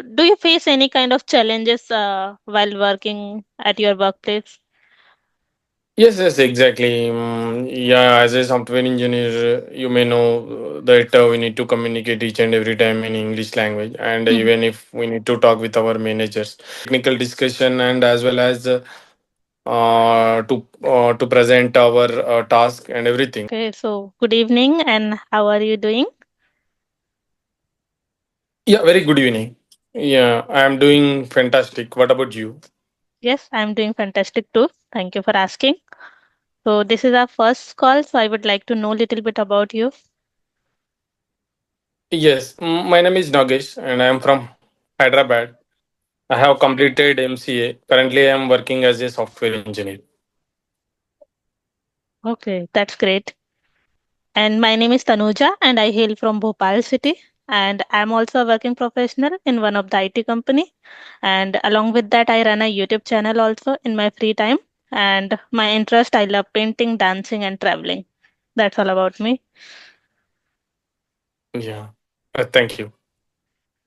Do you face any kind of challenges while working at your workplace? Yes, yes, exactly. Yeah, as a software engineer, you may know that we need to communicate each and every time in English language, and Mhm. even if we need to talk with our managers, technical discussion, and as well as to present our task and everything. Okay, so good evening, and how are you doing? Yeah, very good evening. Yeah, I am doing fantastic. What about you? Yes, I'm doing fantastic too. Thank you for asking. So this is our first call, so I would like to know a little bit about you. Yes, my name is Nagesh, and I am from Hyderabad. I have completed MCA. Currently, I am working as a software engineer. Okay, that's great. And my name is Tanuja, and I hail from Bhopal city. And I'm also a working professional in one of the IT company. And along with that, I run a YouTube channel also in my free time. And my interest, I love painting, dancing, and traveling. That's all about me. Yeah, thank you.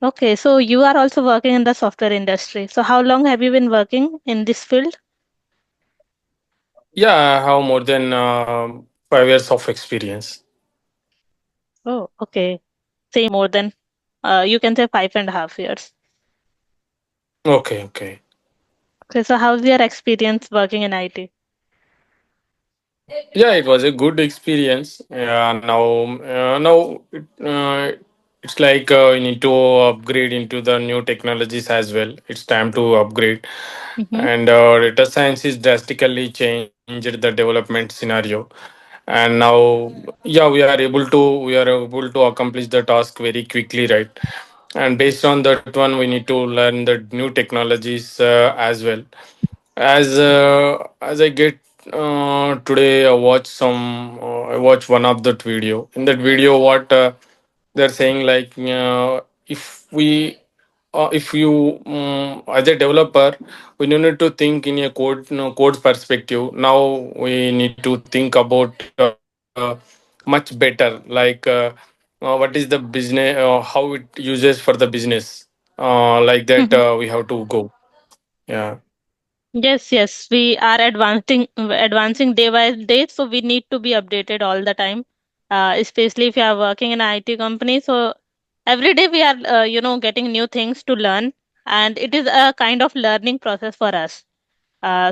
Okay, so you are also working in the software industry. So how long have you been working in this field? Yeah, I have more than 5 years of experience. Oh, okay. Same more than you can say 5.5 years. Okay, okay. Okay, so how's your experience working in IT? Yeah, it was a good experience. Now it's like we need to upgrade into the new technologies as well. It's time to upgrade, Mm-hmm. and data science is drastically changed the development scenario. And now, yeah, we are able to accomplish the task very quickly, right? And based on that one, we need to learn the new technologies as well. As I get today, I watch one of that video. In that video, what they're saying, like, if we if you as a developer, we don't need to think in a code perspective. Now we need to think about much better, like what is the business, how it uses for the business, like that we have to go. Yeah. Yes, yes, we are advancing day by day, so we need to be updated all the time. Especially if you are working in an IT company, so every day we are, getting new things to learn, and it is a kind of learning process for us.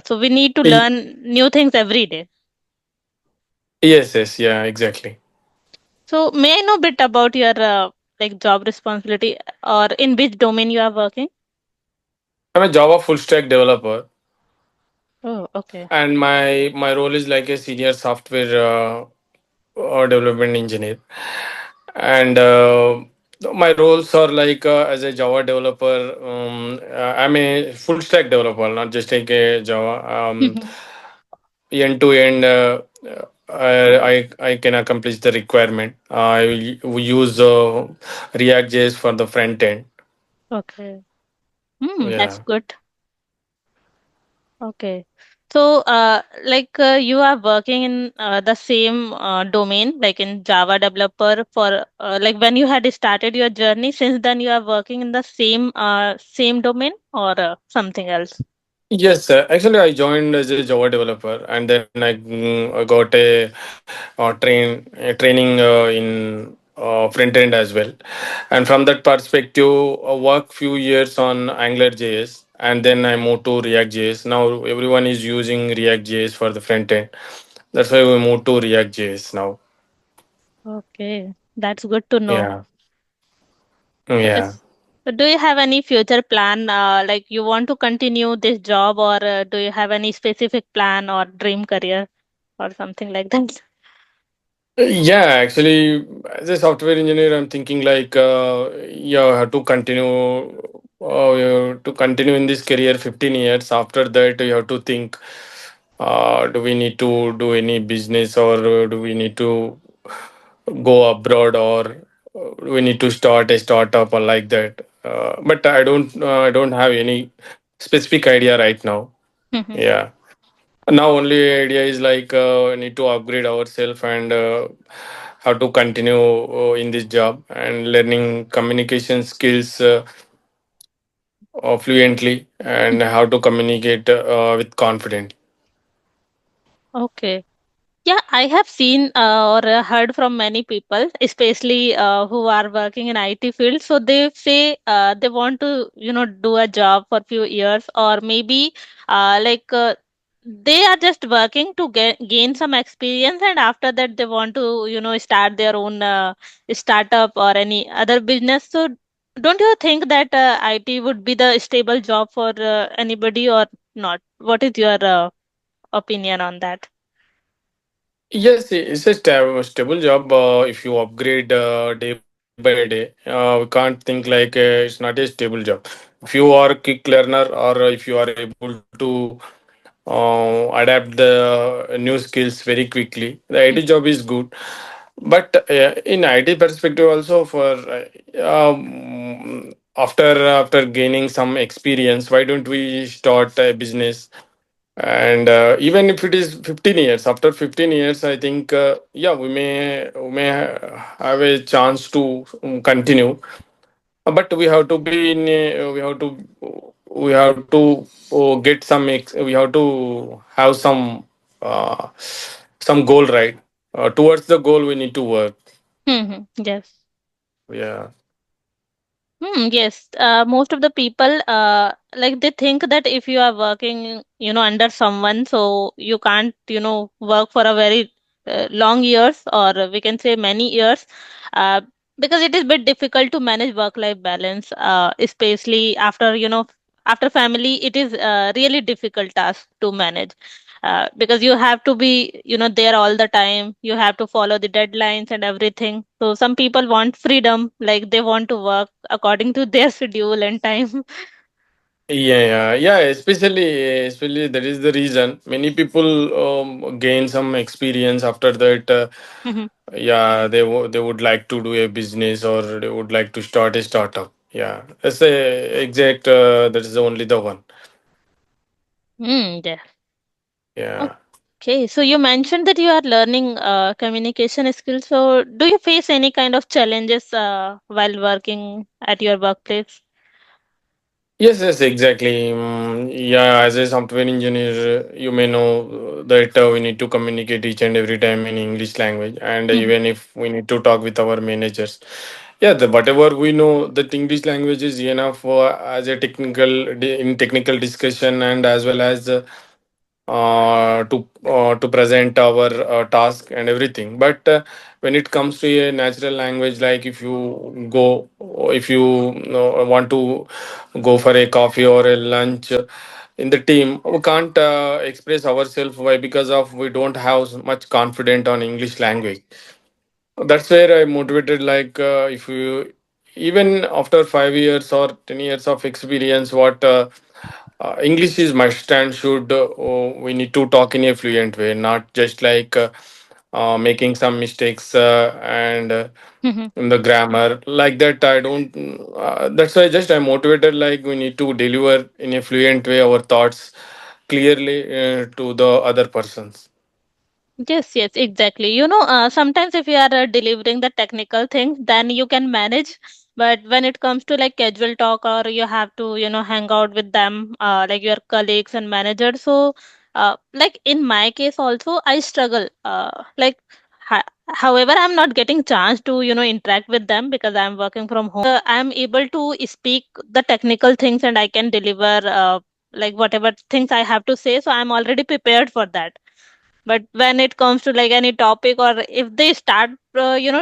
So we need to Y- learn new things every day. yes, yes, yeah, exactly. So may I know a bit about your like job responsibility or in which domain you are working? I'm a Java full stack developer, Oh, okay. and my role is like a senior software development engineer. And my roles are like as a Java developer. I'm a full stack developer, not just like a Java. End to end, I can accomplish the requirement. We use React JS for the front end. Okay. That's Yeah. good. Okay. So, you are working in the same domain, like in Java developer for like when you had started your journey, since then you are working in the same domain or something else. Yes, actually, I joined as a Java developer, and then I got a training in front end as well. And from that perspective, I worked few years on Angular JS, and then I moved to React JS. Now everyone is using React JS for the front end. That's why we moved to React JS now. Okay, that's good to know. Yeah, yeah. Yes. So do you have any future plan, like you want to continue this job, or do you have any specific plan or dream career or something like that? Yeah, actually, as a software engineer, I'm thinking like, yeah, I have to continue. You have to continue in this career 15 years. After that, you have to think: do we need to do any business, or do we need to go abroad, or do we need to start a startup or like that? But I don't have any specific idea right now. Yeah. Now only idea is like we need to upgrade ourselves, and how to continue in this job and learning communication skills fluently and how to communicate with confidence. Okay. Yeah, I have seen or heard from many people, especially who are working in IT field. So they say they want to, do a job for few years, or maybe like they are just working to gain some experience, and after that they want to, start their own startup or any other business. So don't you think that IT would be the stable job for anybody or not? What is your opinion on that? Yes, it's a stable job if you upgrade day by day. We can't think like it's not a stable job. If you are a quick learner or if you are able to adapt the new skills very quickly, the IT job is good. But in IT perspective also for after gaining some experience, why don't we start a business? And even if it is 15 years, after 15 years, I think yeah, we may have a chance to continue. But we have to be in we have to get we have to have uh, some goal, right? Towards the goal we need to work. Hmm. Yes. Yeah. Yes, most of the people like they think that if you are working, under someone, so you can't, work for a very long years, or we can say many years, uh, because it is bit difficult to manage work-life balance, especially after, after family, it is really difficult task to manage. Because you have to be, there all the time. You have to follow the deadlines and everything. So some people want freedom, like they want to work according to their schedule and time. Yeah. Especially that is the reason many people gain some experience after that. Yeah, they would like to do a business or they would like to start a startup. Yeah, that's a exact. That is only the one. Yeah. Yeah. Okay, so you mentioned that you are learning communication skills. So do you face any kind of challenges while working at your workplace? Yes, exactly. Yeah, as a software engineer, you may know that we need to communicate each and every time in English language, and even if we need to talk with our managers, yeah, whatever we know, that English language is enough as a in technical discussion and as well as to present our task and everything. But when it comes to a natural language, like if you want to go for a coffee or a lunch in the team, we can't express ourselves. Why? Because of we don't have much confidence on English language. That's where I motivated. Like if you even after 5 years or 10 years of experience, what English is must and should. We need to talk in a fluent way, not just like making some mistakes and in the grammar like that. I don't. That's why just I'm motivated. Like we need to deliver in a fluent way our thoughts clearly to the other persons. Yes, yes, exactly. Sometimes if you are delivering the technical things, then you can manage. But when it comes to like casual talk, or you have to, hang out with them, like your colleagues and managers. So, like in my case also, I struggle. However, I'm not getting chance to, interact with them because I'm working from home. I'm able to speak the technical things and I can deliver, like whatever things I have to say. So I'm already prepared for that. But when it comes to like any topic, or if they start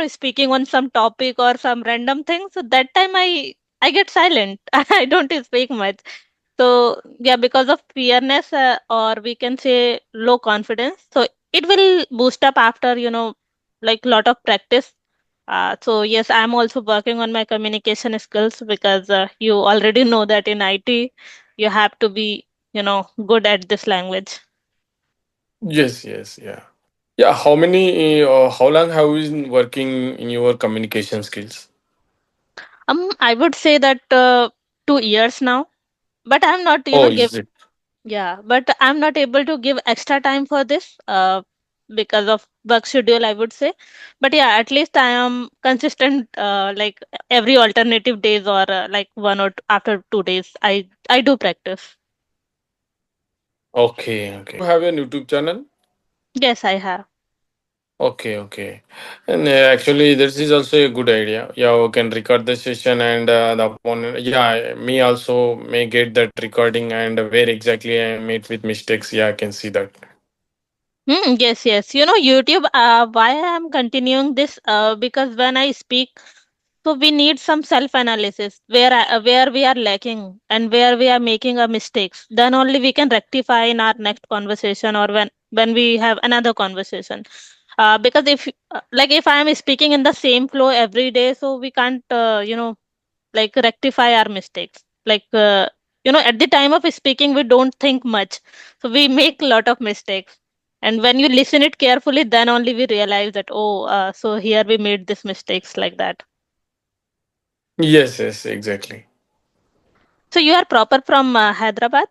speaking on some topic or some random thing, so that time I get silent. I don't speak much. So yeah, because of fearness, or we can say low confidence, so it will boost up after, like lot of practice. So yes, I'm also working on my communication skills, because you already know that in IT you have to be, good at this language. Yes, yeah. Yeah, how long have you been working in your communication skills? I would say that 2 years now, but I'm not, Oh, is it? yeah, but I'm not able to give extra time for this. because of work schedule, I would say. But yeah, at least I am consistent, like every alternative days, or like one or after 2 days, I do practice. Okay, okay. You have a YouTube channel? Yes, I have. Okay, okay. And actually, this is also a good idea. Yeah, we can record the session and the opponent. Yeah, me also may get that recording and where exactly I made with mistakes. Yeah, I can see that. Yes, yes. YouTube, why I'm continuing this? Because when I speak, so we need some self-analysis where we are lacking and where we are making a mistakes. Then only we can rectify in our next conversation, or when we have another conversation. Because if I am speaking in the same flow every day, so we can't, like rectify our mistakes. Like, at the time of speaking, we don't think much, so we make a lot of mistakes. And when you listen it carefully, then only we realize that, oh, so here we made this mistakes, like that. Yes, yes, exactly. So you are proper from Hyderabad?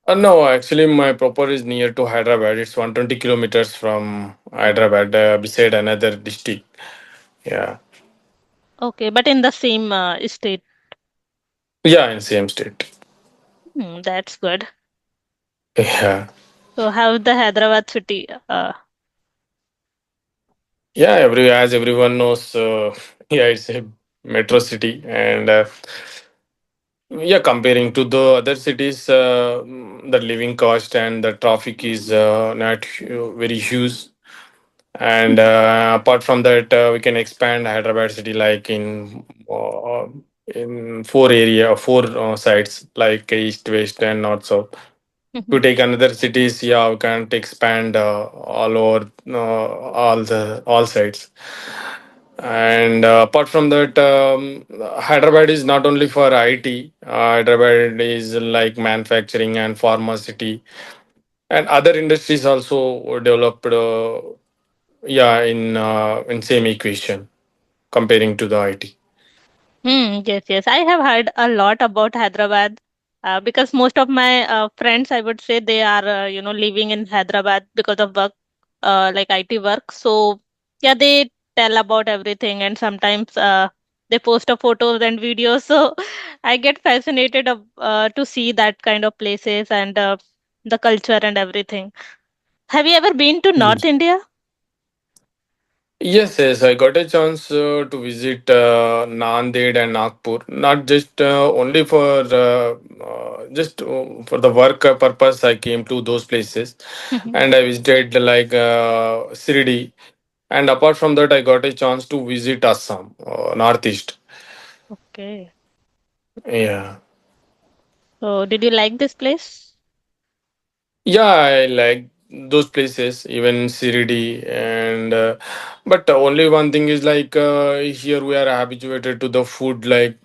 No, actually, my proper is near to Hyderabad. It's 120 kilometers from Hyderabad, beside another district. Yeah, Okay, but in the same state. yeah, in same state. That's good. Yeah, So how the Hyderabad city? yeah. As everyone knows, yeah, it's a metro city, and yeah, comparing to the other cities, the living cost and the traffic is not very huge. And apart from that, we can expand Hyderabad city like in four sides like east, west, and north, south. To take another cities, yeah, we can't expand all over all sides. And apart from that, Hyderabad is not only for IT. Hyderabad is like manufacturing and pharmacy and other industries also developed. Yeah, in same equation comparing to the IT. Yes, yes. I have heard a lot about Hyderabad, because most of my friends, I would say, they are, living in Hyderabad because of work, like IT work. So, yeah, they tell about everything, and sometimes they post a photos and videos. So, I get fascinated to see that kind of places and the culture and everything. Have you ever been to North India? Yes, yes, I got a chance to visit Nanded and Nagpur. Not just only for just for the work purpose. I came to those places, and I visited like Sirdi. And apart from that, I got a chance to visit Assam, Northeast. Okay. Yeah. So, did you like this place? Yeah, I like those places, even Siridi, and but only one thing is like here we are habituated to the food, like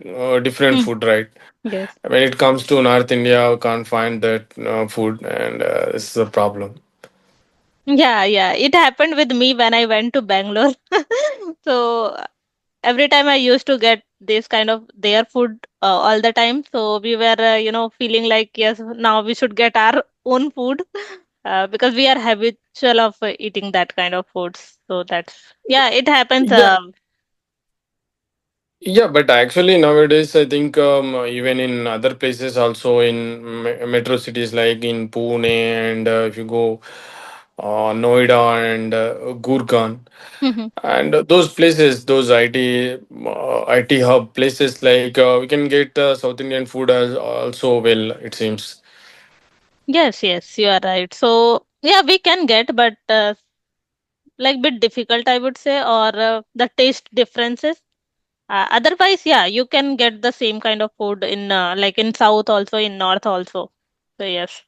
different food, right? Yes. When it comes to North India, we can't find that food, and this is a problem. Yeah, yeah. It happened with me when I went to Bangalore. So every time I used to get this kind of their food all the time. So we were, feeling like, yes, now we should get our own food, because we are habitual of eating that kind of foods. So yeah, it happens. Yeah, yeah, but actually nowadays I think even in other places also in metro cities like in Pune and if you go Noida and Gurgaon and those places, those IT hub places, like we can get South Indian food as also well. It seems. Yes, yes, you are right. So yeah, we can get, but like bit difficult, I would say, or the taste differences. Otherwise, yeah, you can get the same kind of food in, like in south also, in north also. So yes.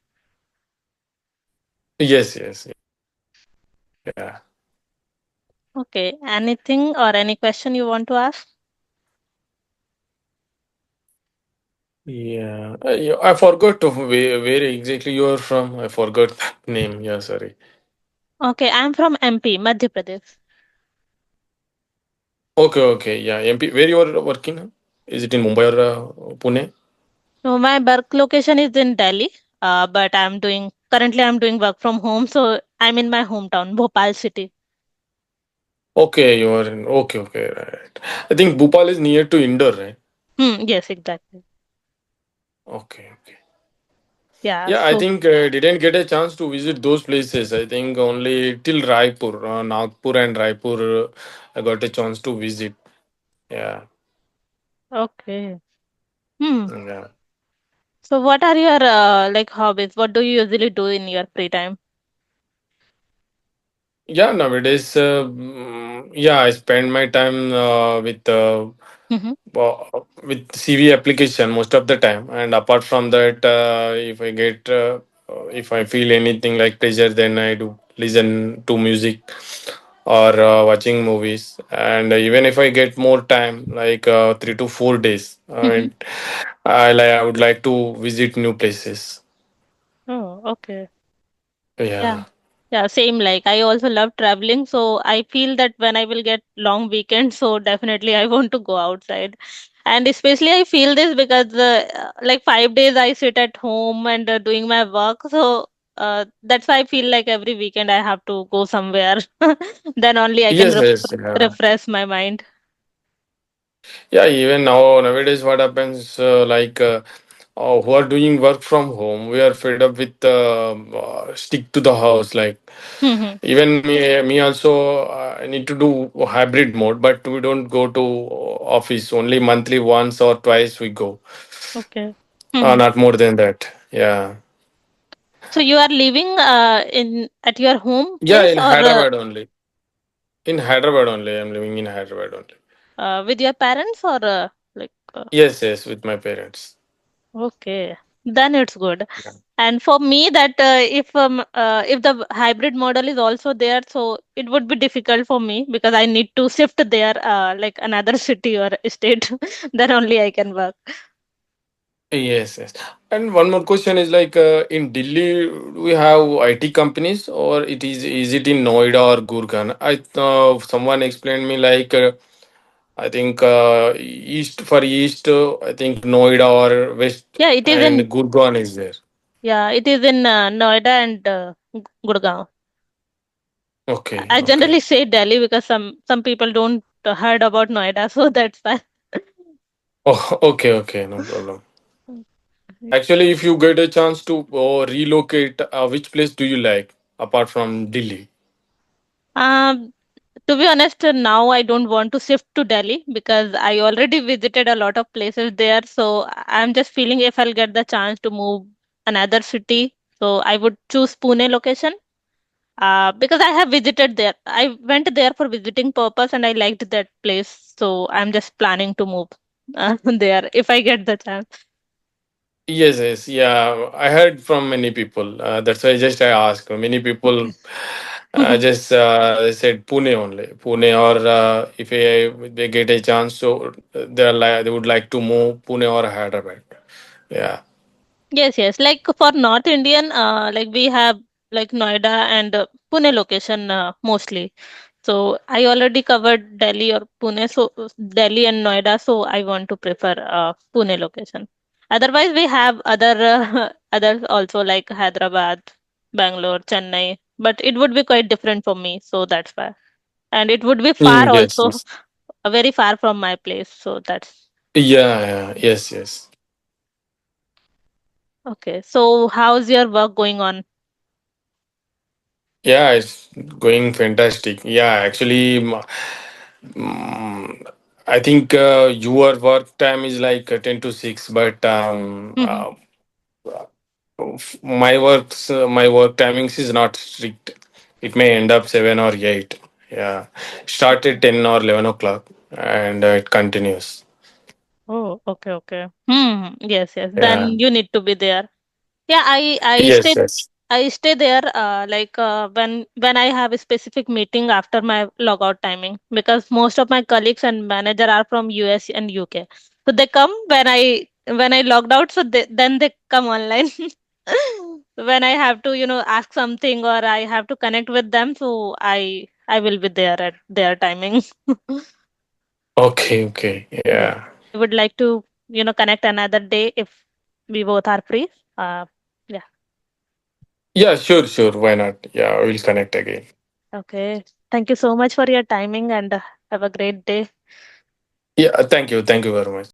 Yes, yes, yeah, Okay. Anything or any question you want to ask? yeah. I forgot where exactly you are from. I forgot that name. Yeah, sorry. Okay, I'm from MP, Madhya Pradesh. Okay, okay, yeah. MP, where you are working? Huh? Is it in Mumbai or Pune? So my work location is in Delhi, but I'm doing work from home. So I'm in my hometown, Bhopal city. Okay, you are in. Okay, okay, right. I think Bhopal is near to Indore, right? Yes, exactly. Okay, okay. Yeah, Yeah, I so think didn't get a chance to visit those places. I think only till Raipur, Nagpur and Raipur, I got a chance to visit. Yeah, okay. Hmm. yeah, So what are your like hobbies? What do you usually do in your free time? yeah. Nowadays, yeah, I spend my time Mm-hmm. with CV application most of the time, and apart from that, if I feel anything like pressure, then I do listen to music or watching movies. And even if I get more time, like 3 to 4 days, Mm-hmm. I would like to visit new places. Oh, okay. Yeah. Yeah. Yeah, same. Like I also love traveling, so I feel that when I will get long weekends, so definitely I want to go outside. And especially I feel this because like 5 days I sit at home and doing my work, so that's why I feel like every weekend I have to go somewhere. Then only I can Yes, yes, yeah. refresh my mind. Yeah, even nowadays, what happens who are doing work from home, we are fed up with stick to the house. Like Mm-hmm. even me also, I need to do hybrid mode, but we don't go to office. Only monthly once or twice we go. Okay. Mm-hmm. Not more than that. Yeah, So you are living in at your home yeah, place in or Hyderabad only. In Hyderabad only, I'm living in Hyderabad only. with your parents or like Yes, yes, with my parents. okay, then it's good. Yeah. And for me, that if the hybrid model is also there, so it would be difficult for me because I need to shift there, like another city or state. Then only I can work. Yes, yes. And one more question is like in Delhi, do we have IT companies or is it in Noida or Gurgaon? Someone explained me like I think east I think Noida or west Yeah, it is and in Gurgaon is there. Noida and Gurgaon. Okay, I okay. generally say Delhi because some people don't heard about Noida, so that's why. Oh, okay, okay, no problem. Actually, if you get a chance to relocate, which place do you like apart from Delhi? Um, to be honest, now I don't want to shift to Delhi because I already visited a lot of places there. So I'm just feeling if I'll get the chance to move another city, so I would choose Pune location. Because I have visited there. I went there for visiting purpose and I liked that place. So I'm just planning to move there if I get the chance. Yes, yes, yeah. I heard from many people. That's why just I asked. Many people Okay. just they said Pune only, Pune, or if they get a chance, so they would like to move Pune or Hyderabad. Yeah. Yes, yes. Like for North Indian, like we have like Noida and Pune location mostly. So I already covered Delhi or Pune, so Delhi and Noida. So I want to prefer Pune location. Otherwise, we have other others also like Hyderabad, Bangalore, Chennai. But it would be quite different for me, so that's why. And it would be far Yes, also, yes. very far from my place. So that's Yeah, yeah, yes, yes. okay. So how's your work going on? Yeah, it's going fantastic. Yeah, actually, I think your work time is like 10 to 6, but my work timings is not strict. It may end up 7 or 8. Yeah, start at 10 or 11 o'clock, and it continues. Oh, okay, okay. Yes, yes. Yeah. Then you need to be there. Yeah, Yes. Yes. I stay there like when I have a specific meeting after my logout timing because most of my colleagues and manager are from US and UK. So they come when I logged out, so then they come online. When I have to, ask something or I have to connect with them, so I will be there at their timing. Okay. Okay. Yeah. Yeah. I would like to, connect another day if we both are free. Uh, yeah. Yeah, sure, sure. Why not? Yeah, we'll connect again. Okay. Thank you so much for your timing and have a great day. Yeah, thank you. Thank you very much.